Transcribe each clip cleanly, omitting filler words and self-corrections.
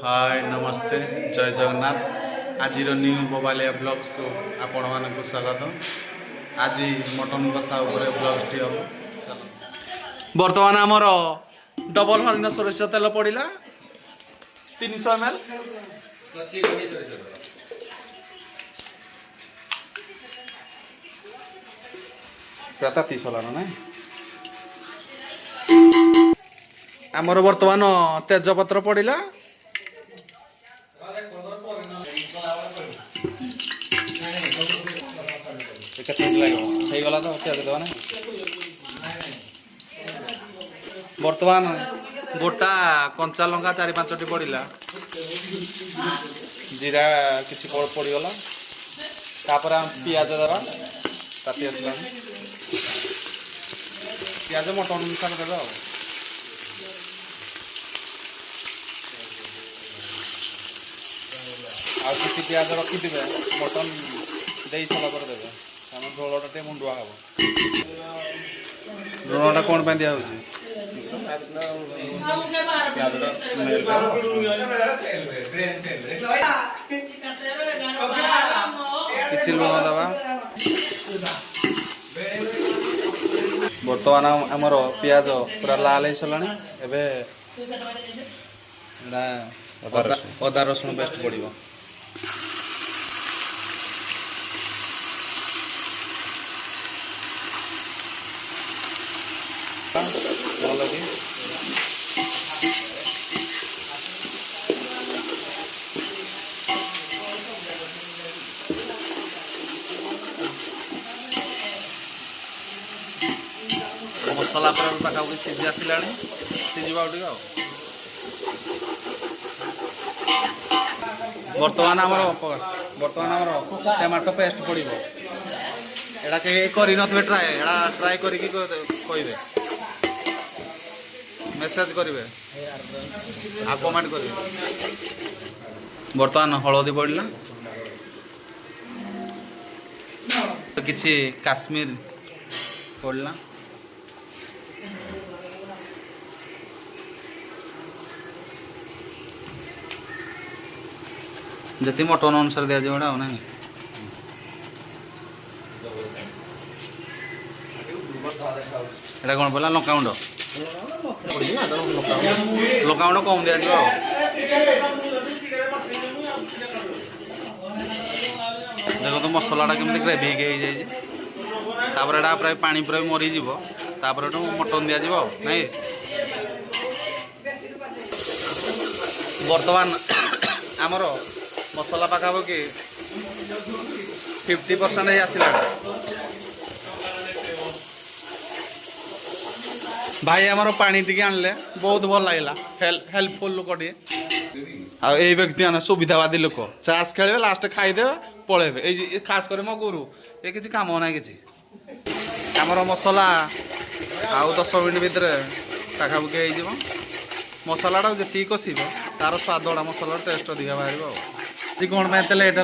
हाय नमस्ते जय जगन्नाथ। आज न्यू मोबाइल ब्लॉग्स को आपण मानक स्वागत। आज मटन कषा ब्लॉग्स टी हम बर्तमान आमर डबल हरिण सोरिष तेल पड़ा 300 ml प्राता 30 ना आमर बर्तमान तेजपत्र पड़ा तो बर्तमान गोटा कंचा लंका 4-5टी पड़ा जीरा किसी पड़गला तापर पियाज दवा ताती आसला पियाज मटन अनुसार देवा आ किसी पियाज रखी थे मटन दे सारा पर देवे आम झोलटा टे मुंडुआ हम लुणटा कौन पर दिया किसी लुण दवा बर्तमान आमर पियाज पूरा लाल हो सारा अदा रसुण पेस्ट पड़ो मसला पाखापाखि सीझी आसला सीझा बर्तमान आमर टमाटो पेस्ट पड़ो एटा करें ट्राए ट्राए करके कहे मेसेज करेंगे आ कमेंट करेंगे। बर्तमान हलदी पड़ला किछि काश्मीर पड़ला जति मटन अनुसार दिया जाए ना एटा कौन पड़ा लंकागुंड लंकागुंड कम दिया जाए देखो तो मसलाटा केमती ग्रेवी तापर एटा प्राय पानी पूरा मरीज मटन दि जाव नहीं बर्तमान आमर मसला पाखापाखि 50% आसला भाई आमर पानी टी आनले बहुत भल लगे हेल्पफुल लोक टे आई व्यक्ति मैंने सुविधावादी लोक चाष खेल लास्ट खाईदे पलैबे खास कर मो गुरु ये किसी काम ना कि आमर मसला आउ 10 मिनट भितर पाखापाखि हो मसलाटा जी कषे तार स्वादा मसला टेस्ट अधिक बाहर आज कौन पे लेट है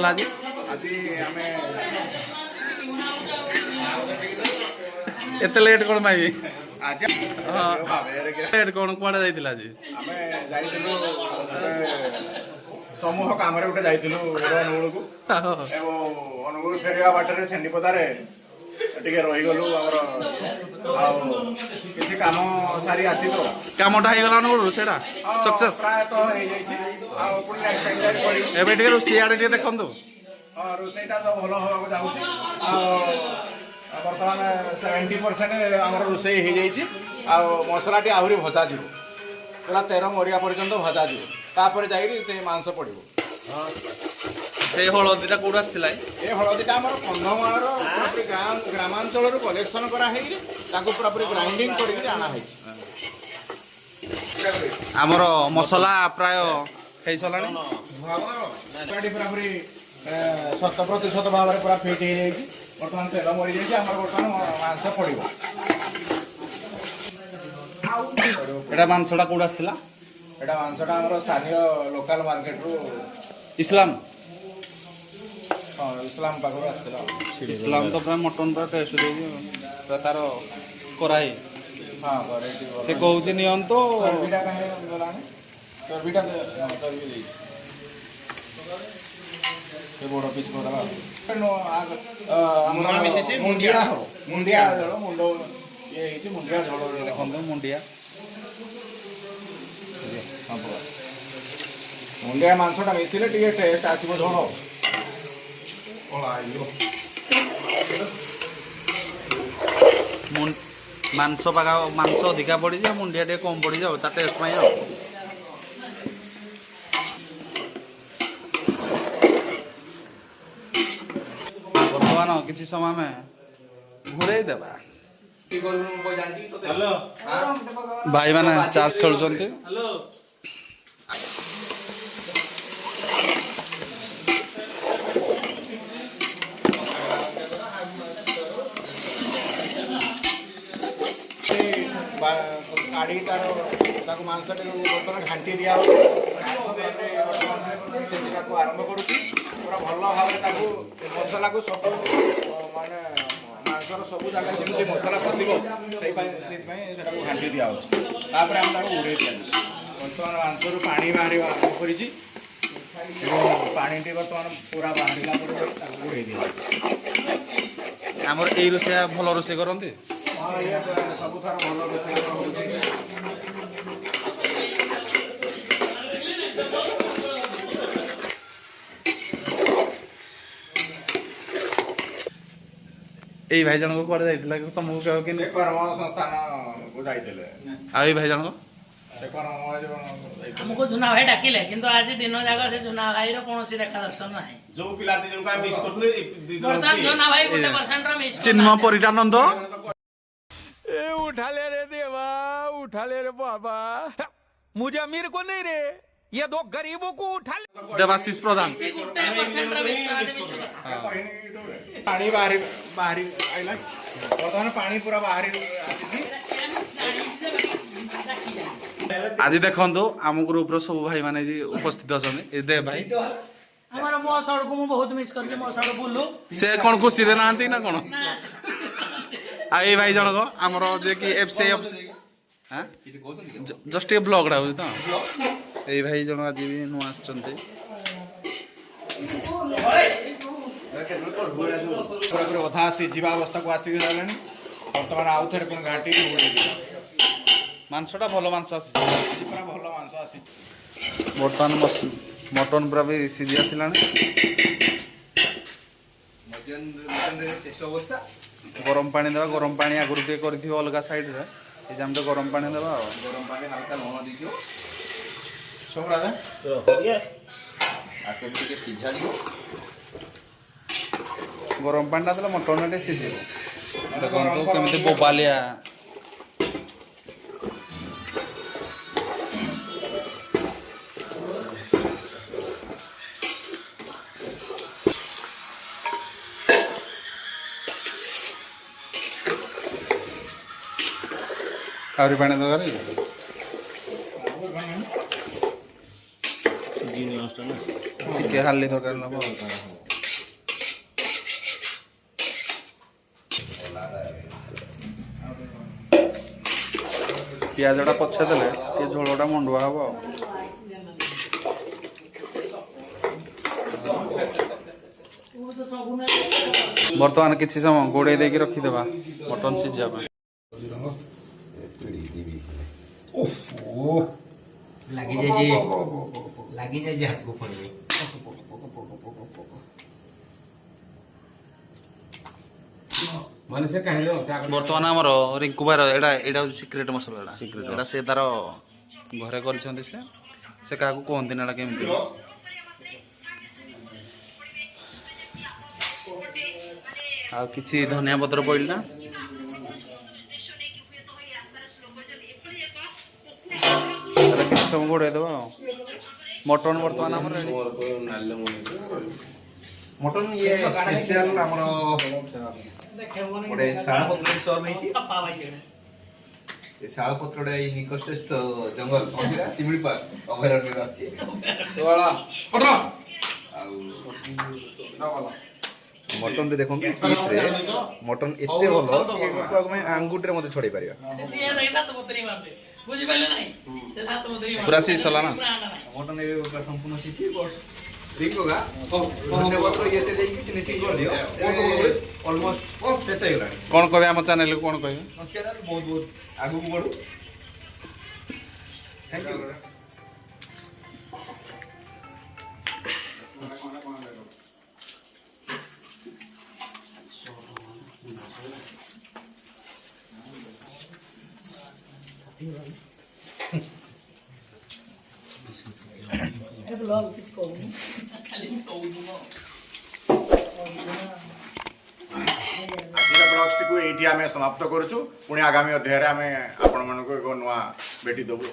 एत लेट कौन पाई लेट कौन कड़े जाइला आज समूह काम अनुगुल को अनुगुल फेरवा बाटर छेपदारे रहीगलु किसी काम सारी आसी तो कामटा हो गला अनुगुल से सक्सेस एबे रोषे देखु रोषेटा तो भल होगा जाऊँगी बर्तमान 70% आम रोषे हो मसला टी आहरी भजा जीव पूरा 13 मरिया पर्यंत भजा जीव तापर जाइए से मांस पड़ो से हलदीटा कौट आसला ये हलदीटा आम कंधमाल ग्रामांचल कलेक्शन कराई पूरा ग्राइंडिंग कर आना आमर मसला प्राय हो सारा पूरा 100% भाव में पूरा फिट हो बर्तमान तेल मरी जाए बर्तमान मांस पड़ो एटा मांसटा कौट आसला एटा मांसटा आम स्थानीय लोकल मार्केट रू इस्लाम हाँ इस्लाम पाखर आसला इस्लाम तो प्राय मटन पूरा टेस्ट दे तार कराई हाँ से कहूँ नियंतो ଚର୍ବିଟା ଚର୍ବି ଦେଇଛି ଏ ବଡ଼ ପିସ୍ କରିଦେବା ନୂଆ ମିଶିଛି, ମୁଣ୍ଡିଆ ହବ ମୁଣ୍ଡିଆ ଝୋଳ ମୁଣ୍ଡ ଇଏ ହେଇଛି ମୁଣ୍ଡିଆ ଝୋଳ ଦେଖନ୍ତୁ ମୁଣ୍ଡିଆ ମୁଣ୍ଡିଆ ମାଂସଟା ମିଶିଲେ ଟିକେ ଟେଷ୍ଟ ଆସିବ ଝୋଳ ମାଂସ ଅଧିକା ପଡ଼ିଯାଉ ମୁଣ୍ଡିଆ ଟିକେ କମ୍ ପଡ଼ିଯାଉ ତା ଟେଷ୍ଟ ପାଇଁ ଆଉ। ବର୍ତ୍ତମାନ କିଛି ସମୟ ଆମେ ଘୋରେଇ ଦେବା। ଭାଇମାନେ ଚାଷ ଖେଳୁଛନ୍ତି। କାଢ଼ି ତାକୁ ମାଂସଟିକୁ ବର୍ତ୍ତମାନ ଘାଣ୍ଟି ଦିଆହେଉଛି। ସେଟାକୁ ଆରମ୍ଭ କରୁଛି ପୁରା ଭଲ ଭାବରେ ତାକୁ ମସଲାକୁ ସବୁ ମାନେ ମାଂସର ସବୁ ଜାଗାରେ ଯେମିତି ମସଲା ପଶିବ ସେଇଥିପାଇଁ ସେଟାକୁ ଘାଣ୍ଟି ଦିଆହେଉଛି। ତାପରେ ଆମେ ତାକୁ ଉଡ଼େଇ ଦିଆଯାଉଛି। ବର୍ତ୍ତମାନ ମାଂସରୁ ପାଣି ବାହାରିବା ଆରମ୍ଭ କରିଛି ଏବଂ ପାଣିଟି ବର୍ତ୍ତମାନ ପୁରା ବାହାରିଲା ପରେ ତାକୁ ଉଡ଼େଇ ଦିଆଯାଉଛି। ଆମର ଏଇ ରୋଷେଇଆ ଭଲ ରୋଷେଇ କରନ୍ତି। ହଁ ଇଏ ସବୁଥର ଭଲ ରୋଷେଇ କରନ୍ତି। ଏଇ ଭାଇ ଜଣକ କୁଆଡ଼େ ଯାଇଥିଲା ତମକୁ କହିବ କି ସେ କର୍ମ ସଂସ୍ଥାନକୁ ଯାଇଥିଲେ। ଆଉ ଏଇ ଭାଇ ଜଣକ ସେ କର୍ମ ଆମକୁ ଝୁନା ଭାଇ ଡାକିଲେ କିନ୍ତୁ ଆଜି ଦିନ ଯାକ ସେ ଝୁନା ଭାଇର କୌଣସି ଦେଖା ଦର୍ଶନ ନାହିଁ। ଯୋଉ ପିଲାଟି ଯୋଉ ମିସ୍ କରୁଥିଲେ ବର୍ତ୍ତମାନ ଝୁନା ଭାଇ 1% ମିସ୍ ଚିନ୍ମୟ ପରିଟାନନ୍ଦ ए उठा ले रे देवा, उठा ले रे बाबा, मुझे अमीर को नहीं रे, ये दो गरीबों को उठा ले। ଦେବାଶିଷ ପ୍ରଧାନ ପାଣି ବାହାରି ଆଇଲା। ବର୍ତ୍ତମାନ ପାଣି ପୁରା ବାହାରି ଆସିଛି। ଆଜି ଦେଖନ୍ତୁ ଆମ ଗ୍ରୁପର ସବୁ ଭାଇମାନେ ଉପସ୍ଥିତ ଅଛନ୍ତି। ଏ ଦେ ଭାଇ ଆମର ମୋ ସଡ଼କୁ ମୁଁ ବହୁତ ମିସ୍ କରିଛି। ମୋ ସଡ଼ ବୁଲୁ ସେ କ'ଣ ଖୁସିରେ ନାହାନ୍ତି ନା କ'ଣ? ଆଉ ଏଇ ଭାଇ ଜଣକ ଆମର ଯେ କି ଜଷ୍ଟ ଟିକେ ବ୍ଲଗ୍ଟା ହେଉଛି ତ। ଏଇ ଭାଇ ଜଣ ଆଜି ବି ନୂଆ ଆସିଛନ୍ତି। ପୁରାପୁରି ଅଧା ସିଝିବା ଅବସ୍ଥାକୁ ଆସିକି ସାରିଲାଣି। ବର୍ତ୍ତମାନ ଆଉ ଥରେ ପୁଣି ଘାଣ୍ଟିକି ଉଡ଼େଇ ଦିଆ। ମାଂସଟା ଭଲ ମାଂସ ଆସିଛି। ପୁରା ଭଲ ମାଂସ ଆସିଛି। ବର୍ତ୍ତମାନ ମଟନ୍ ପୁରା ବି ସିଝି ଆସିଲାଣି। ଶେଷ ଅବସ୍ଥା ଗରମ ପାଣି ଦେବା। ଗରମ ପାଣି ଆଗରୁ ଟିକେ କରିଥିବ ଅଲଗା ସାଇଡ଼୍ରେ। ଏ ଯେ ଆମେ ତ ଗରମ ପାଣି ଦେବା ଆଉ। ଗରମ ପାଣି ହାଲକା ଲୁଣ ଦେଇଦିଅ। ସବୁ ରାଜା ଆକୁ ଟିକେ ସିଝାଯିବ। ଗରମ ପାଣିଟା ଦେଲେ ମଟନ୍ଟା ଟିକେ ସିଝିବ। ଦେଖନ୍ତୁ କେମିତି ବୋବାଲିଆ। ଆହୁରି ପାଣି ଦରକାର ଟିକେ ହାଲି ଦରକାର ନେବ। ପିଆଜଟା ପଛେ ଦେଲେ ଟିକେ ଝୋଳଟା ମଣ୍ଡୁଆ ହବ ଆଉ। ବର୍ତ୍ତମାନ କିଛି ସମୟ ଘୋଡ଼େଇ ଦେଇକି ରଖିଦେବା ମଟନ୍ ସିଝିବା ପାଇଁ। ଲାଗି ଯାଇଛି ହାତକୁ ପଡ଼ିବେ। ବର୍ତ୍ତମାନ ଆମର ରିଙ୍କୁ ଭାଇର ଏଇଟା ହେଉଛି ସିକ୍ରେଟ୍ ମସଲା। ଏଇଟା ସେ ତାର ଘରେ କରିଛନ୍ତି। ସେ କାହାକୁ କୁହନ୍ତିନି ଏଇଟା କେମିତି। ଆଉ କିଛି ଧନିଆ ପତ୍ର ପଡ଼ିଲା। କିଛି ସମୟ ଘୋଡ଼େଇ ଦେବା ଆଉ। ମଟନ୍ ବର୍ତ୍ତମାନ ଆମର ମଟନ୍ ଇଏ ସ୍ପେଶାଲ ଆମର ଗୋଟେ ଶାଳପତ୍ର ସର୍ଭ ହେଇଛି। ଏ ଶାଳପତ୍ରଟା ଏଇ ନିକଟସ୍ଥ ଜଙ୍ଗଲ ଶିମିଳିପାଳ ଅଭୟାରଣ୍ୟରେ ଆସିଛି। ଆଉ ମଟନ୍ ଦେଖନ୍ତୁ ପିସ୍ରେ ମଟନ୍ ଏତେ ଭଲ ଆମେ ଆଙ୍ଗୁଠିରେ ମଧ୍ୟ ଛଡ଼େଇ ପାରିବା। ବୁଝିପାରିଲେ ନାହିଁ ସେ 7 ମୁଦ୍ରି ପୁରା ଶୀତଳ ନା? ମଟନ ଏବେ ପୁରା ସମ୍ପୂର୍ଣ୍ଣ ସିଝି ରିଙ୍ଗୋଗା ଧନ୍ୟବାଦ ଇଏ ସେ ଦେଇକି ଫିନିସିଂ କରିଦିଅ ଅଲମୋଷ୍ଟ ଶେଷ ହେଇଗଲାଣି। କ'ଣ କହିବେ ଆମ ଚ୍ୟାନେଲକୁ କ'ଣ କହିବେ? ଚ୍ୟାନେଲ ବହୁତ ବହୁତ ଆଗକୁ ବଢୁ। Thank you. ଆଜିର ବ୍ଲଗ୍ସଟିକୁ ଏଇଠି ଆମେ ସମାପ୍ତ କରୁଛୁ। ପୁଣି ଆଗାମୀ ଅଧ୍ୟାୟରେ ଆମେ ଆପଣମାନଙ୍କୁ ଏକ ନୂଆ ଭେଟି ଦେବୁ।